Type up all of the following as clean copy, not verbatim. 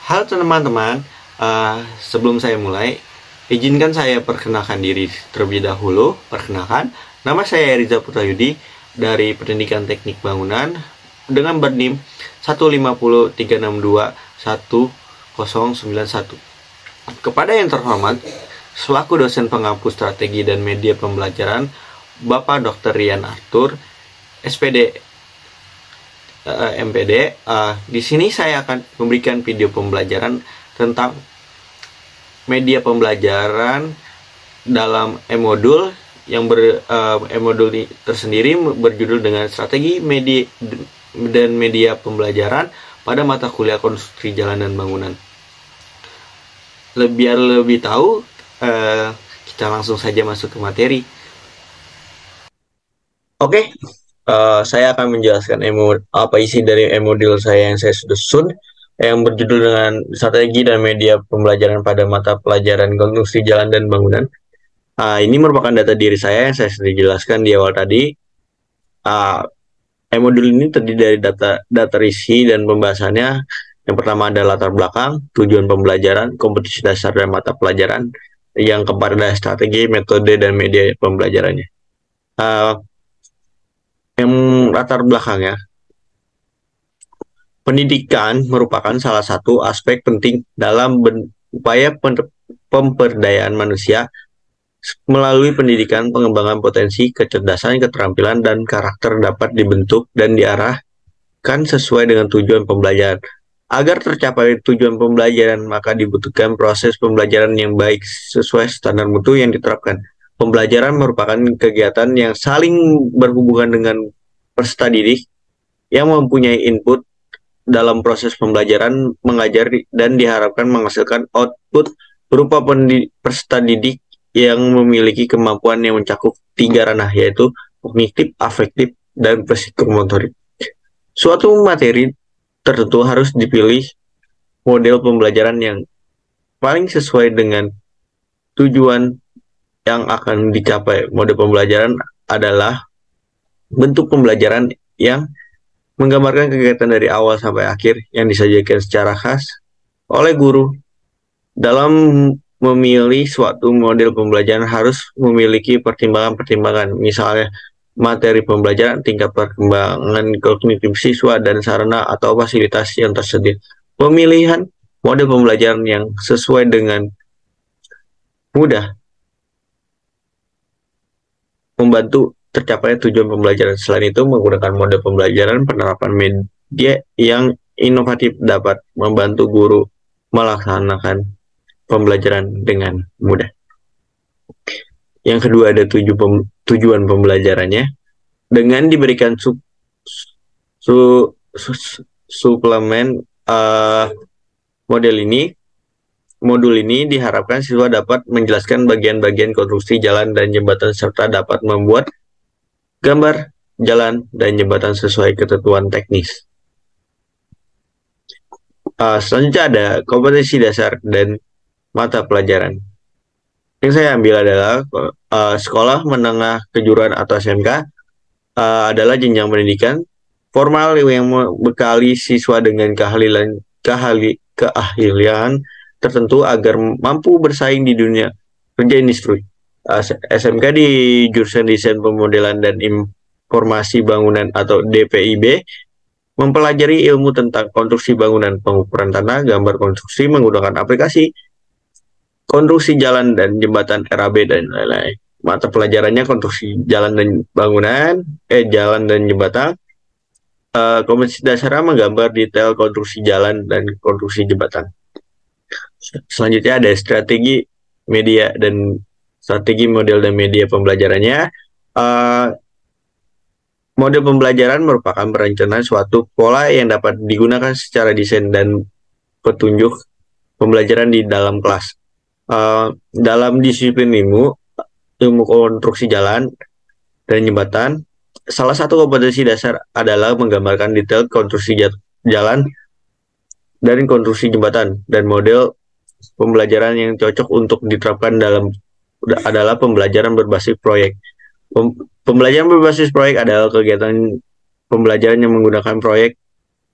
Halo teman-teman, sebelum saya mulai, izinkan saya perkenalkan diri terlebih dahulu. Perkenalkan, nama saya Riza Putrayudi dari Pendidikan Teknik Bangunan dengan bernim 15036211091. Kepada yang terhormat, selaku dosen pengampu strategi dan media pembelajaran, Bapak Dr. Rian Arthur, SPD MPD. Di sini saya akan memberikan video pembelajaran tentang media pembelajaran dalam e-modul yang e-modul tersendiri berjudul dengan strategi media dan media pembelajaran pada mata kuliah konstruksi jalan dan bangunan. Biar lebih tahu, kita langsung saja masuk ke materi. Oke. Saya akan menjelaskan apa isi dari e-modul saya yang saya susun yang berjudul dengan strategi dan media pembelajaran pada mata pelajaran konstruksi jalan dan bangunan. Ini merupakan data diri saya yang saya sudah jelaskan di awal tadi. E-modul ini terdiri dari data isi dan pembahasannya. Yang pertama ada latar belakang, tujuan pembelajaran, kompetisi dasar dan mata pelajaran. Yang keempat ada strategi, metode, dan media pembelajarannya. Yang latar belakangnya, pendidikan merupakan salah satu aspek penting dalam upaya pemberdayaan manusia. Melalui pendidikan, pengembangan potensi, kecerdasan, keterampilan, dan karakter dapat dibentuk dan diarahkan sesuai dengan tujuan pembelajaran. Agar tercapai tujuan pembelajaran, maka dibutuhkan proses pembelajaran yang baik sesuai standar mutu yang diterapkan. Pembelajaran merupakan kegiatan yang saling berhubungan dengan peserta didik yang mempunyai input dalam proses pembelajaran mengajar dan diharapkan menghasilkan output berupa peserta didik yang memiliki kemampuan yang mencakup 3 ranah, yaitu kognitif, afektif, dan psikomotorik. Suatu materi tertentu harus dipilih model pembelajaran yang paling sesuai dengan tujuan yang akan dicapai. Model pembelajaran adalah bentuk pembelajaran yang menggambarkan kegiatan dari awal sampai akhir yang disajikan secara khas oleh guru. Dalam memilih suatu model pembelajaran harus memiliki pertimbangan-pertimbangan, misalnya materi pembelajaran, tingkat perkembangan kognitif siswa, dan sarana atau fasilitas yang tersedia. Pemilihan model pembelajaran yang sesuai dengan mudah membantu tercapai tujuan pembelajaran. Selain itu, menggunakan model pembelajaran penerapan media yang inovatif dapat membantu guru melaksanakan pembelajaran dengan mudah. Yang kedua ada tujuan pembelajarannya. Dengan diberikan suplemen modul ini diharapkan siswa dapat menjelaskan bagian-bagian konstruksi jalan dan jembatan serta dapat membuat gambar jalan dan jembatan sesuai ketentuan teknis. Selanjutnya ada kompetensi dasar dan mata pelajaran. Yang saya ambil adalah sekolah menengah kejuruan atau SMK adalah jenjang pendidikan formal yang membekali siswa dengan keahlian tertentu agar mampu bersaing di dunia kerja industri. SMK di jurusan Desain Pemodelan dan Informasi Bangunan atau DPIB mempelajari ilmu tentang konstruksi bangunan, pengukuran tanah, gambar konstruksi menggunakan aplikasi, konstruksi jalan dan jembatan RAB, dan lain-lain. Mata pelajarannya konstruksi jalan dan bangunan, jalan dan jembatan. Kompetensi dasarnya menggambar detail konstruksi jalan dan konstruksi jembatan. Selanjutnya ada strategi media dan strategi model dan media pembelajarannya. Model pembelajaran merupakan perencanaan suatu pola yang dapat digunakan secara desain dan petunjuk pembelajaran di dalam kelas. Dalam disiplin ilmu konstruksi jalan dan jembatan, salah satu kompetensi dasar adalah menggambarkan detail konstruksi jalan dan konstruksi jembatan, dan model pembelajaran yang cocok untuk diterapkan adalah pembelajaran berbasis proyek. Pembelajaran berbasis proyek adalah kegiatan pembelajaran yang menggunakan proyek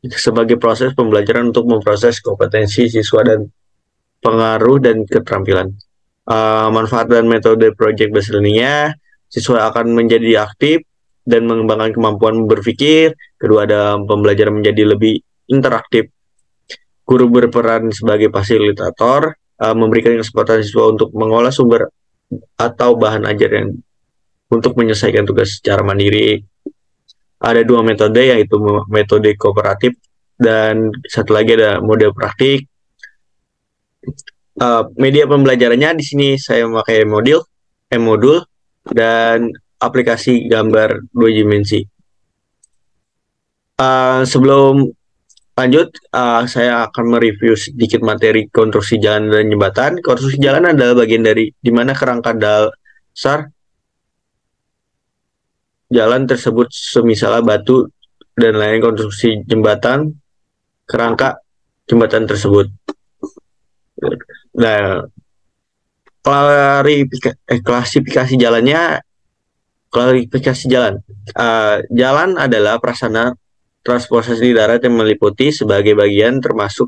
sebagai proses pembelajaran untuk memproses kompetensi siswa dan pengaruh dan keterampilan. Manfaat dan metode project based learning-nya, siswa akan menjadi aktif dan mengembangkan kemampuan berpikir. Kedua, ada pembelajaran menjadi lebih interaktif. Guru berperan sebagai fasilitator, memberikan kesempatan siswa untuk mengolah sumber atau bahan ajaran untuk menyelesaikan tugas secara mandiri. Ada dua metode, yaitu metode kooperatif dan satu lagi ada model praktik. Media pembelajarannya di sini saya memakai modul dan aplikasi gambar 2 dimensi. Sebelum lanjut, saya akan mereview sedikit materi konstruksi jalan dan jembatan. Konstruksi jalan adalah bagian dari di mana kerangka dasar jalan tersebut, semisal batu dan lain konstruksi jembatan, kerangka jembatan tersebut. Nah, klasifikasi jalannya, jalan adalah prasarana transportasi darat yang meliputi sebagai bagian termasuk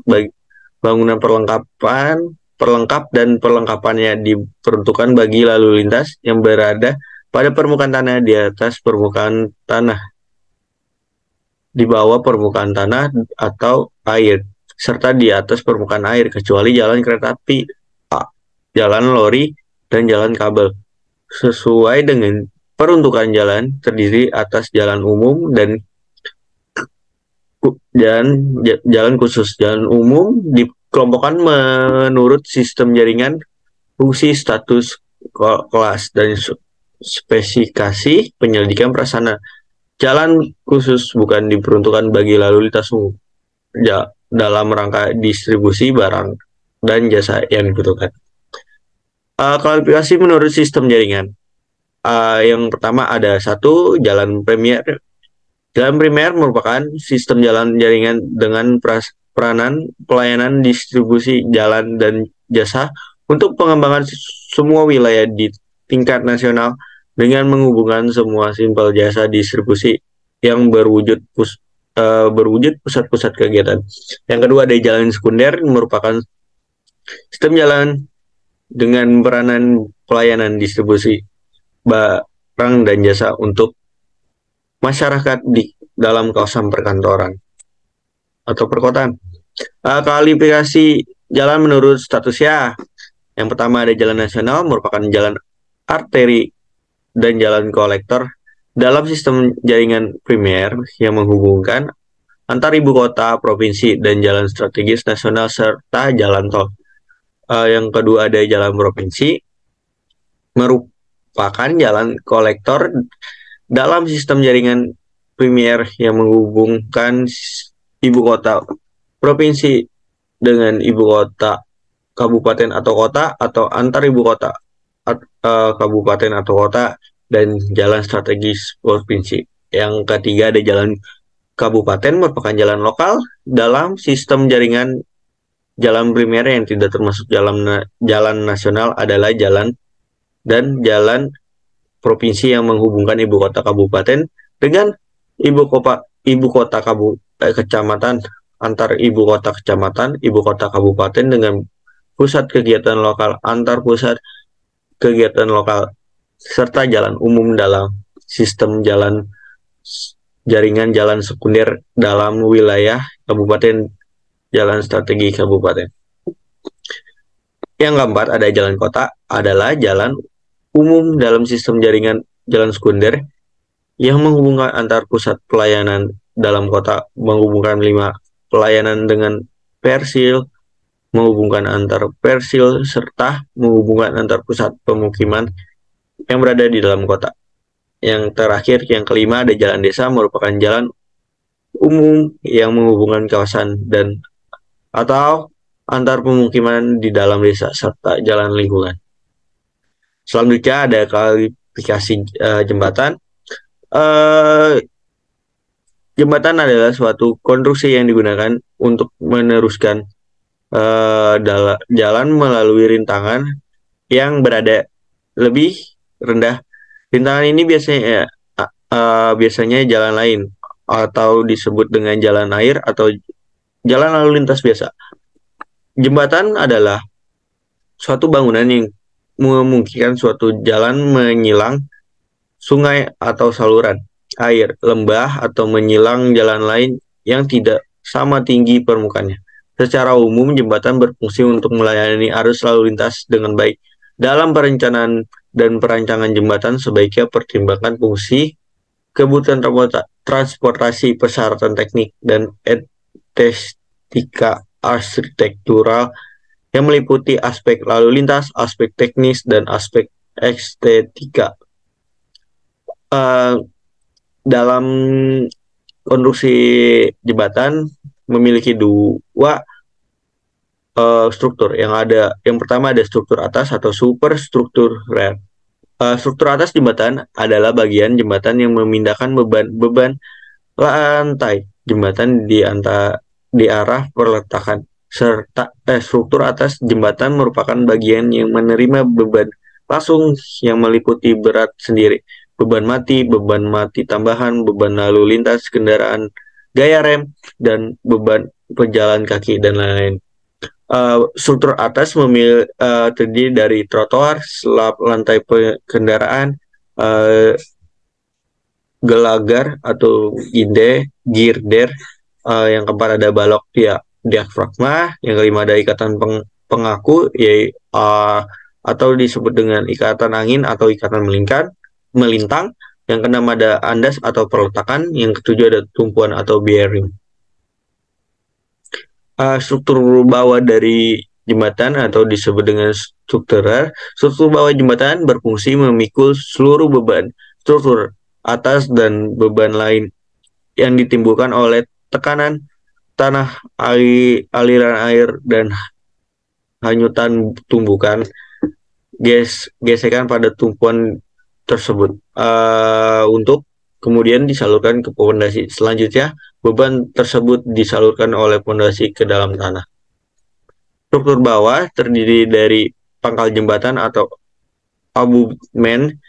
bangunan perlengkap dan perlengkapannya diperuntukkan bagi lalu lintas yang berada pada permukaan tanah, di atas permukaan tanah, di bawah permukaan tanah atau air, serta di atas permukaan air, kecuali jalan kereta api, jalan lori, dan jalan kabel. Sesuai dengan peruntukan jalan, terdiri atas jalan umum dan jalan khusus. Jalan umum dikelompokkan menurut sistem jaringan, fungsi, status, kelas, dan spesifikasi penyelidikan prasarana. Jalan khusus bukan diperuntukkan bagi lalu lintas umum dalam rangka distribusi barang dan jasa yang dibutuhkan. Klasifikasi menurut sistem jaringan. Yang pertama ada satu, jalan primer. Jalan primer merupakan sistem jalan jaringan dengan peranan pelayanan distribusi jalan dan jasa untuk pengembangan semua wilayah di tingkat nasional dengan menghubungkan semua simpel jasa distribusi yang berwujud pusat-pusat kegiatan. Yang kedua ada jalan sekunder, merupakan sistem jalan dengan peranan pelayanan distribusi barang dan jasa untuk masyarakat di dalam kawasan perkantoran atau perkotaan. Klasifikasi jalan menurut statusnya. Yang pertama ada jalan nasional, merupakan jalan arteri dan jalan kolektor dalam sistem jaringan primer yang menghubungkan antar ibu kota, provinsi, dan jalan strategis nasional serta jalan tol. Yang kedua ada jalan provinsi, merupakan jalan kolektor dalam sistem jaringan primer yang menghubungkan ibu kota provinsi dengan ibu kota kabupaten atau kota, atau antar ibu kota kabupaten atau kota, dan jalan strategis provinsi. Yang ketiga ada jalan kabupaten, merupakan jalan lokal dalam sistem jaringan jalan primer yang tidak termasuk jalan nasional adalah jalan provinsi yang menghubungkan ibu kota kabupaten dengan ibu kota kecamatan, antar ibu kota kecamatan, ibu kota kabupaten dengan pusat kegiatan lokal, antar pusat kegiatan lokal, serta jalan umum dalam sistem jaringan jalan sekunder dalam wilayah kabupaten, jalan strategi kabupaten. Yang keempat ada jalan kota, adalah jalan umum dalam sistem jaringan jalan sekunder yang menghubungkan antar pusat pelayanan dalam kota, menghubungkan 5 pelayanan dengan persil, menghubungkan antar persil, serta menghubungkan antar pusat pemukiman yang berada di dalam kota. Yang terakhir, yang kelima, ada jalan desa, merupakan jalan umum yang menghubungkan kawasan dan atau antar pemukiman di dalam desa serta jalan lingkungan. Selanjutnya ada klasifikasi jembatan. Jembatan adalah suatu konstruksi yang digunakan untuk meneruskan jalan melalui rintangan yang berada lebih rendah. Rintangan ini biasanya jalan lain atau disebut dengan jalan air atau jalan lalu lintas biasa. Jembatan adalah suatu bangunan yang memungkinkan suatu jalan menyilang sungai atau saluran air, lembah, atau menyilang jalan lain yang tidak sama tinggi permukaannya. Secara umum, jembatan berfungsi untuk melayani arus lalu lintas dengan baik. Dalam perencanaan dan perancangan jembatan, sebaiknya pertimbangkan fungsi, kebutuhan transportasi, persyaratan teknik, dan estetika arsitektural yang meliputi aspek lalu lintas, aspek teknis, dan aspek estetika. Dalam konstruksi jembatan memiliki dua struktur. Yang pertama ada struktur atas atau superstruktural. Struktur atas jembatan adalah bagian jembatan yang memindahkan beban lantai jembatan di arah perletakan. Serta struktur atas jembatan merupakan bagian yang menerima beban langsung yang meliputi berat sendiri, beban mati tambahan, beban lalu lintas kendaraan, gaya rem, dan beban pejalan kaki, dan lain-lain. Struktur atas terdiri dari trotoar, slab lantai kendaraan, gelagar atau girder, yang keempat ada balok diafragma, yang kelima ada ikatan pengaku atau disebut dengan ikatan angin atau ikatan melintang, yang keenam ada andas atau perletakan, yang ketujuh ada tumpuan atau bearing. Struktur bawah dari jembatan atau disebut dengan struktural. Struktur bawah jembatan berfungsi memikul seluruh beban struktur atas dan beban lain yang ditimbulkan oleh tekanan tanah, aliran air, dan hanyutan tumbukan gesekan pada tumpuan tersebut untuk kemudian disalurkan ke pondasi. Selanjutnya, beban tersebut disalurkan oleh pondasi ke dalam tanah. Struktur bawah terdiri dari pangkal jembatan atau abutmen,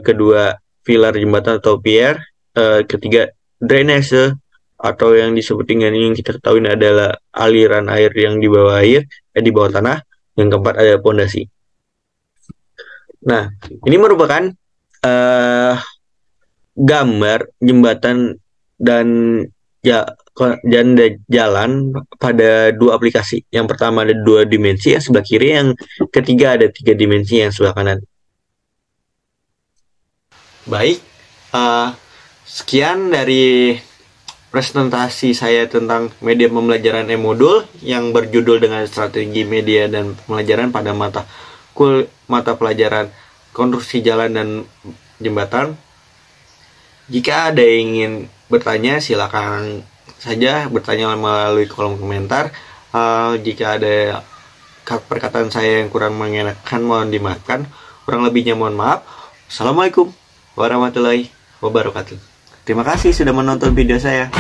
kedua pilar jembatan atau pier, ketiga drainase atau yang disebut dengan yang kita ketahui adalah aliran air yang di bawah di bawah tanah, yang keempat ada pondasi. Nah, ini merupakan gambar jembatan dan jalan pada dua aplikasi. Yang pertama ada 2 dimensi yang sebelah kiri, yang ketiga ada 3 dimensi yang sebelah kanan. Baik, sekian dari presentasi saya tentang media pembelajaran e-modul yang berjudul dengan strategi media dan pembelajaran pada mata pelajaran konstruksi jalan dan jembatan. Jika ada yang ingin bertanya, silakan saja bertanya melalui kolom komentar. Jika ada perkataan saya yang kurang mengenakan, mohon dimaafkan. Kurang lebihnya mohon maaf. Assalamualaikum warahmatullahi wabarakatuh. Terima kasih sudah menonton video saya.